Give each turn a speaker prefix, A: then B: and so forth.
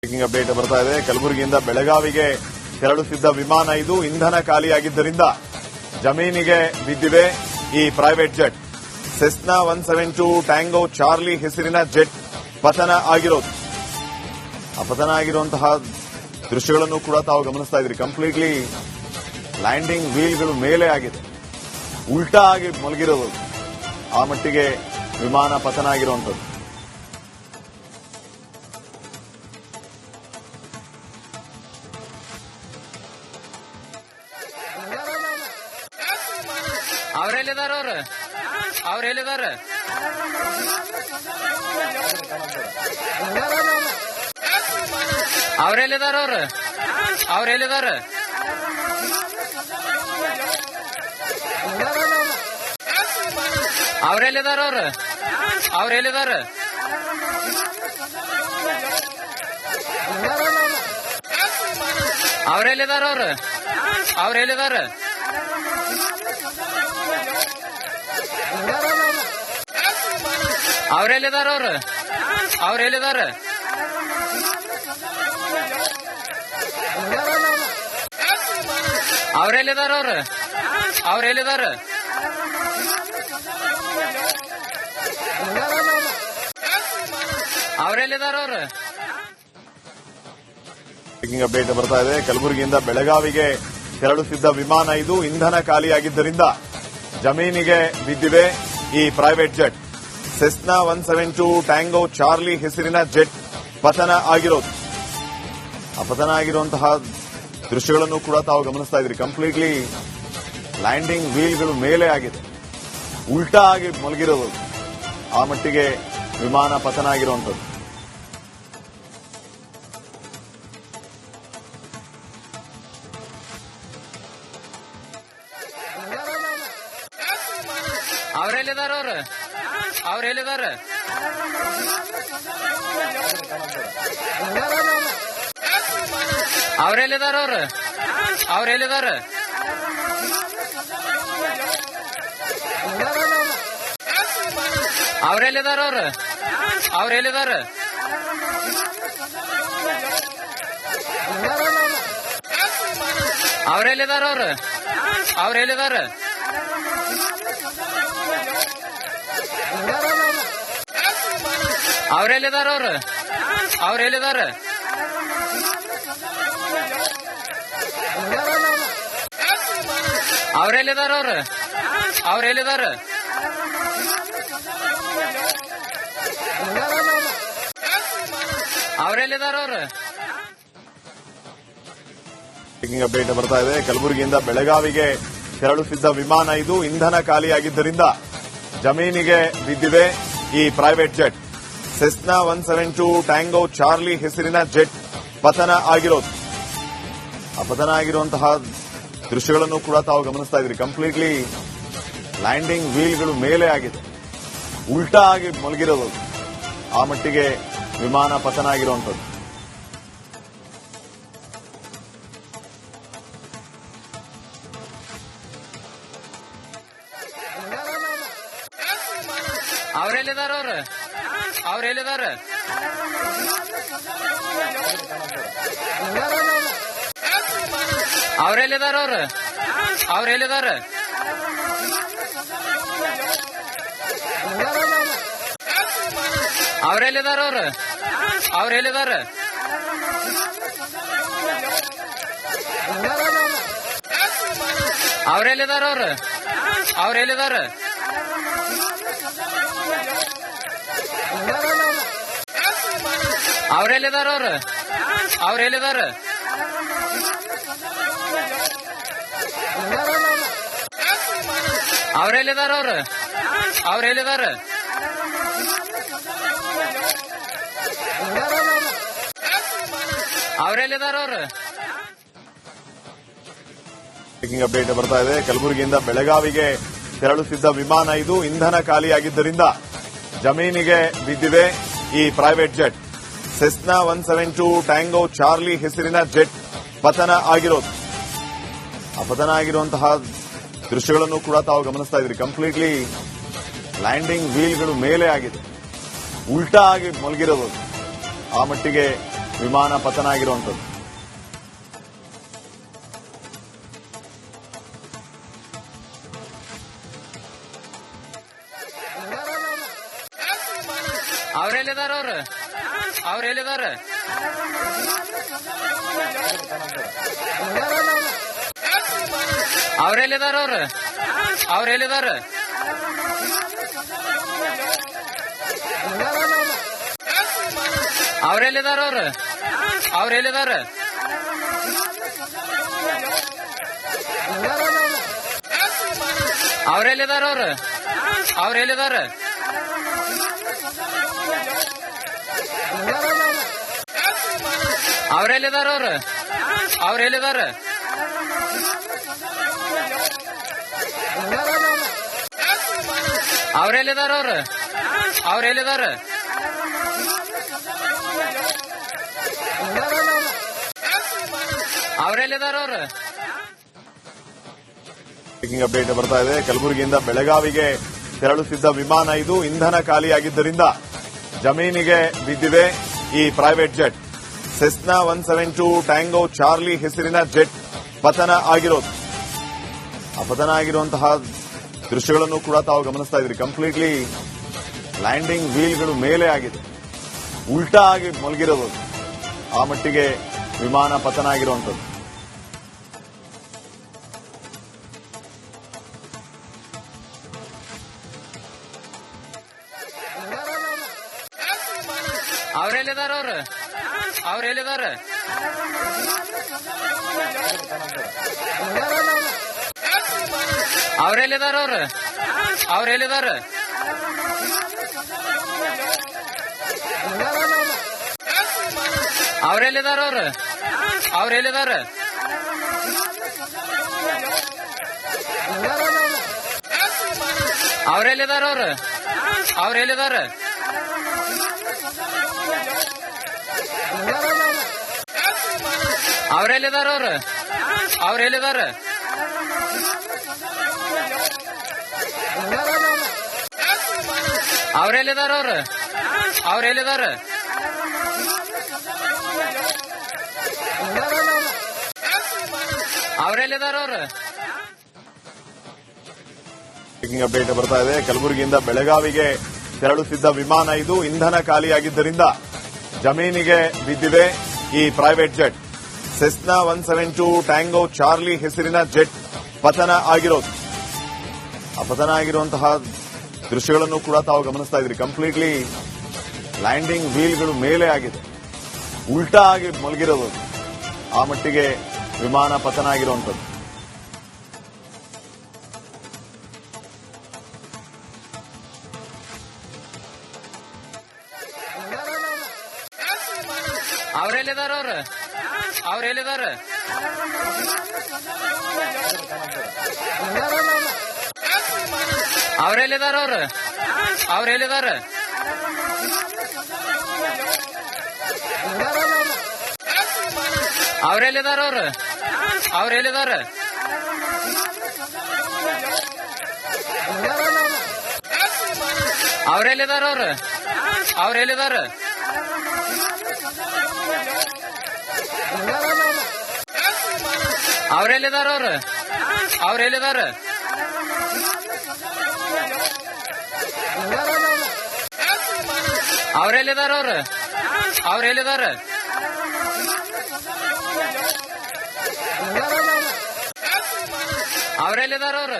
A: Breaking update ಬರ್ತಾ ಇದೆ. ಕಲಬುರಗಿಯಿಂದ ಬೆಳಗಾವಿಗೆ ತೆರಳುತ್ತಿದ್ದ ವಿಮಾನ ಇದು ಇಂಧನ ಖಾಲಿಯಾಗಿದ್ದರಿಂದ ಜಮೀನಿಗೆ ಬಿದ್ದಿದೆ ಈ private jet. Cessna 172 Tango Charlie ಹೆಸರಿನ ಜೆಟ್ ಪತನ ಆಗಿರೋದು. ಆ ಪತನ ಆಗಿರುವಂತಹ ದೃಶ್ಯಗಳನ್ನು ಕೂಡ ತಾವು ಗಮನಿಸ್ತಾ ಇದ್ರಿ. ಕಂಪ್ಲೀಟ್ಲಿ ಲ್ಯಾಂಡಿಂಗ್ ವೀಲ್ಗಳು ಮೇಲೆ ಆಗಿದೆ, ಉಲ್ಟಾ ಆಗಿ ಮಲಗಿರೋದು. ಆ ಮಟ್ಟಿಗೆ ವಿಮಾನ ಪತನ ಆಗಿರುವಂಥದ್ದು.
B: ಅವ್ರೆಲ್ಲಿದಾರ ಅವ್ರೆಲ್ಲಿದಾರ ಅವ್ರೆಲ್ಲಿದಾರ ಅವ್ರೆಲ್ಲಿದಾರ ಅವ್ರೆಲ್ಲಿದಾರ ಅವ್ರೆಲ್ಲಿದಾರ ಅವ್ರೆಲ್ಲಿದಾರ ಅವ್ರೆಲ್ಲಿದಾರ ಅವ್ರೆಲ್ಲಿದಾರ ಅವ್ರೆಲ್ಲಿದಾರ ಅವ್ರೆಲ್ಲಿದಾರ ಅವ್ರೆಲ್ಲಿದಾರ ಅವ್ರೆಲ್ಲಿದಾರ
A: ಬ್ರೇಕಿಂಗ್ ಅಪ್ಡೇಟ್ ಬರ್ತಾ ಇದೆ. ಕಲಬುರಗಿಯಿಂದ ಬೆಳಗಾವಿಗೆ ತೆರಳುತ್ತಿದ್ದ ವಿಮಾನ ಇದು ಇಂಧನ ಖಾಲಿಯಾಗಿದ್ದರಿಂದ ಜಮೀನಿಗೆ ಬಿದ್ದಿದೆ ಈ private jet. Cessna 172 Tango Charlie ಹೆಸರಿನ ಜೆಟ್ ಪತನ ಆಗಿರೋದು. ಆ ಪತನ ಆಗಿರುವಂತಹ ದೃಶ್ಯಗಳನ್ನು ಕೂಡ ತಾವು ಗಮನಿಸ್ತಾ ಇದ್ರಿ. ಕಂಪ್ಲೀಟ್ಲಿ ಲ್ಯಾಂಡಿಂಗ್ ವೀಲ್ಗಳು ಮೇಲೆ ಆಗಿದೆ, ಉಲ್ಟಾ ಆಗಿ ಮಲಗಿರೋದು. ಆ ಮಟ್ಟಿಗೆ ವಿಮಾನ ಪತನ ಆಗಿರುವಂಥದ್ದು.
B: ಅವ್ರೆಲ್ಲಿದಾರ ಅವ್ರೆಲ್ಲಿದಾರ ಅವ್ರೆಲ್ಲಿದಾರ ಅವ್ರೆಲ್ಲಿದಾರ ಅವ್ರೆಲ್ಲಿದಾರ ಅವ್ರೆಲ್ಲಿದಾರ ಅವ್ರೆಲ್ಲಿದಾರ ಅವ್ರೆಲ್ಲಿದಾರ ಅವ್ರೆಲ್ಲಿದಾರ ಅವ್ರೆಲ್ಲಿದಾರ ಅವ್ರೆಲ್ಲಿದಾರ ಅವ್ರೆಲ್ಲಿದಾರ ಅವ್ರೆಲ್ಲಿದಾರ
A: ಬ್ರೇಕಿಂಗ್ ಅಪ್ಡೇಟ್ ಬರ್ತಾ ಇದೆ. ಕಲಬುರಗಿಯಿಂದ ಬೆಳಗಾವಿಗೆ ತೆರಳುತ್ತಿದ್ದ ವಿಮಾನ ಇದು ಇಂಧನ ಖಾಲಿಯಾಗಿದ್ದರಿಂದ ಜಮೀನಿಗೆ ಬಿದ್ದಿದೆ ಈ private jet. Cessna 172 Tango Charlie ಹೆಸರಿನ ಜೆಟ್ ಪತನ ಆಗಿರೋದು. ಆ ಪತನ ಆಗಿರುವಂತಹ ದೃಶ್ಯಗಳನ್ನು ಕೂಡ ತಾವು ಗಮನಿಸ್ತಾ ಇದ್ರಿ. ಕಂಪ್ಲೀಟ್ಲಿ ಲ್ಯಾಂಡಿಂಗ್ ವೀಲ್ಗಳು ಮೇಲೆ ಆಗಿದೆ, ಉಲ್ಟಾ ಆಗಿ ಮಲಗಿರೋದು. ಆ ಮಟ್ಟಿಗೆ ವಿಮಾನ ಪತನ ಆಗಿರುವಂಥದ್ದು.
B: ಅವ್ರೆಲ್ಲಿದಾರ ಅವ್ರೆಲ್ಲಿದಾರ ಅವ್ರೆಲ್ಲಿದಾರ ಅವ್ರೆಲ್ಲಿದಾರ ಅವ್ರೆಲ್ಲಿದಾರ ಅವ್ರೆಲ್ಲಿದಾರ ಅವ್ರೆಲ್ಲಿದಾರ ಅವ್ರೆಲ್ಲಿದಾರ ಅವ್ರೆಲ್ಲಿದಾರ ಅವ್ರೆಲ್ಲಿದಾರ ಅವ್ರೆಲ್ಲಿದಾರ ಅವ್ರೆಲ್ಲಿದಾರ ಅವ್ರೆಲ್ಲಿದಾರ
A: ಬ್ರೇಕಿಂಗ್ ಅಪ್ಡೇಟ್ ಬರ್ತಾ ಇದೆ. ಕಲಬುರಗಿಯಿಂದ ಬೆಳಗಾವಿಗೆ ತೆರಳುತ್ತಿದ್ದ ವಿಮಾನ ಇದು ಇಂಧನ ಖಾಲಿಯಾಗಿದ್ದರಿಂದ ಜಮೀನಿಗೆ ಬಿದ್ದಿದೆ ಈ private jet. Cessna 172 Tango Charlie ಹೆಸರಿನ ಜೆಟ್ ಪತನ ಆಗಿರೋದು. ಆ ಪತನ ಆಗಿರುವಂತಹ ದೃಶ್ಯಗಳನ್ನು ಕೂಡ ತಾವು ಗಮನಿಸ್ತಾ ಇದ್ರಿ. ಕಂಪ್ಲೀಟ್ಲಿ ಲ್ಯಾಂಡಿಂಗ್ ವೀಲ್ಗಳು ಮೇಲೆ ಆಗಿದೆ, ಉಲ್ಟಾ ಆಗಿ ಮಲಗಿರೋದು. ಆ ಮಟ್ಟಿಗೆ ವಿಮಾನ ಪತನ ಆಗಿರುವಂತದ್ದು.
B: ಅವ್ರೆಲ್ಲಿದಾರ ಅವ್ರೆಲ್ಲಿದಾರ ಅವ್ರೆಲ್ಲಿದಾರ ಅವ್ರೆಲ್ಲಿದಾರ ಅವ್ರೆಲ್ಲಿದಾರ ಅವ್ರೆಲ್ಲಿದಾರ ಅವ್ರೆಲ್ಲಿದಾರ ಅವ್ರೆಲ್ಲಿದಾರ ಅವ್ರೆಲ್ಲಿದಾರ ಅವ್ರೆಲ್ಲಿದಾರ ಅವ್ರೆಲ್ಲಿದಾರ ಅವ್ರೆಲ್ಲಿದಾರ ಅವ್ರೆಲ್ಲಿದಾರ
A: ಬ್ರೇಕಿಂಗ್ ಅಪ್ಡೇಟ್ ಬರ್ತಾ ಇದೆ. ಕಲಬುರಗಿಯಿಂದ ಬೆಳಗಾವಿಗೆ ತೆರಳುತ್ತಿದ್ದ ವಿಮಾನ ಇದು ಇಂಧನ ಖಾಲಿಯಾಗಿದ್ದರಿಂದ ಜಮೀನಿಗೆ ಬಿದ್ದಿದೆ ಈ private jet. Cessna 172 Tango Charlie ಹೆಸರಿನ ಜೆಟ್ ಪತನ ಆಗಿರೋದು. ಆ ಪತನ ಆಗಿರುವಂತಹ ದೃಶ್ಯಗಳನ್ನು ಕೂಡ ತಾವು ಗಮನಿಸ್ತಾ ಇದ್ರಿ. ಕಂಪ್ಲೀಟ್ಲಿ ಲ್ಯಾಂಡಿಂಗ್ ವೀಲ್ಗಳು ಮೇಲೆ ಆಗಿದೆ, ಉಲ್ಟಾ ಆಗಿ ಮಲಗಿರೋದು. ಆ ಮಟ್ಟಿಗೆ ವಿಮಾನ ಪತನ ಆಗಿರುವಂತದ್ದು.
B: ಅವ್ರೆಲ್ಲಿದಾರ ಅವ್ರೆಲ್ಲಿದಾರ ಅವ್ರೆಲ್ಲಿದಾರ ಅವ್ರೆಲ್ಲಿದಾರ ಅವ್ರೆಲ್ಲಿದಾರ ಅವ್ರೆಲ್ಲಿದಾರ ಅವ್ರೆಲ್ಲಿದಾರ ಅವ್ರೆಲ್ಲಿದಾರ ಅವ್ರೆಲ್ಲಿದಾರ ಅವ್ರೆಲ್ಲಿದಾರ ಅವ್ರೆಲ್ಲಿದಾರ ಅವ್ರೆಲ್ಲಿದಾರ ಅವ್ರೆಲ್ಲಿದಾರ
A: ಬ್ರೇಕಿಂಗ್ ಅಪ್ಡೇಟ್ ಬರ್ತಾ ಇದೆ. ಕಲಬುರಗಿಯಿಂದ ಬೆಳಗಾವಿಗೆ ತೆರಳುತ್ತಿದ್ದ ವಿಮಾನ ಇದು ಇಂಧನ ಖಾಲಿಯಾಗಿದ್ದರಿಂದ ಜಮೀನಿಗೆ ಬಿದ್ದಿದೆ ಈ private jet. Cessna 172 Tango Charlie ಹೆಸರಿನ ಜೆಟ್ ಪತನ ಆಗಿರೋದು. ಆ ಪತನ ಆಗಿರುವಂತಹ ದೃಶ್ಯಗಳನ್ನು ಕೂಡ ತಾವು ಗಮನಿಸ್ತಾ ಇದ್ರಿ. ಕಂಪ್ಲೀಟ್ಲಿ ಲ್ಯಾಂಡಿಂಗ್ ವೀಲ್ಗಳು ಮೇಲೆ ಆಗಿದೆ, ಉಲ್ಟಾ ಆಗಿ ಮಲಗಿರೋದು. ಆ ಮಟ್ಟಿಗೆ ವಿಮಾನ ಪತನ ಆಗಿರುವಂತದ್ದು.
B: ಅವ್ರೆಲ್ಲಿದಾರ ಅವ್ರೆಲ್ಲಿದಾರ ಅವ್ರೆಲ್ಲಿದಾರ ಅವ್ರೆಲ್ಲಿದಾರ ಅವ್ರೆಲ್ಲಿದಾರ ಅವ್ರೆಲ್ಲಿದಾರ ಅವ್ರೆಲ್ಲಿದಾರ ಅವ್ರೆಲ್ಲಿದಾರ ಅವ್ರೆಲ್ಲಿದಾರ ಅವ್ರೆಲ್ಲಿದಾರ ಅವ್ರೆಲ್ಲಿದಾರ ಅವ್ರೆಲ್ಲಿದಾರ ಅವ್ರೆಲ್ಲಿದಾರ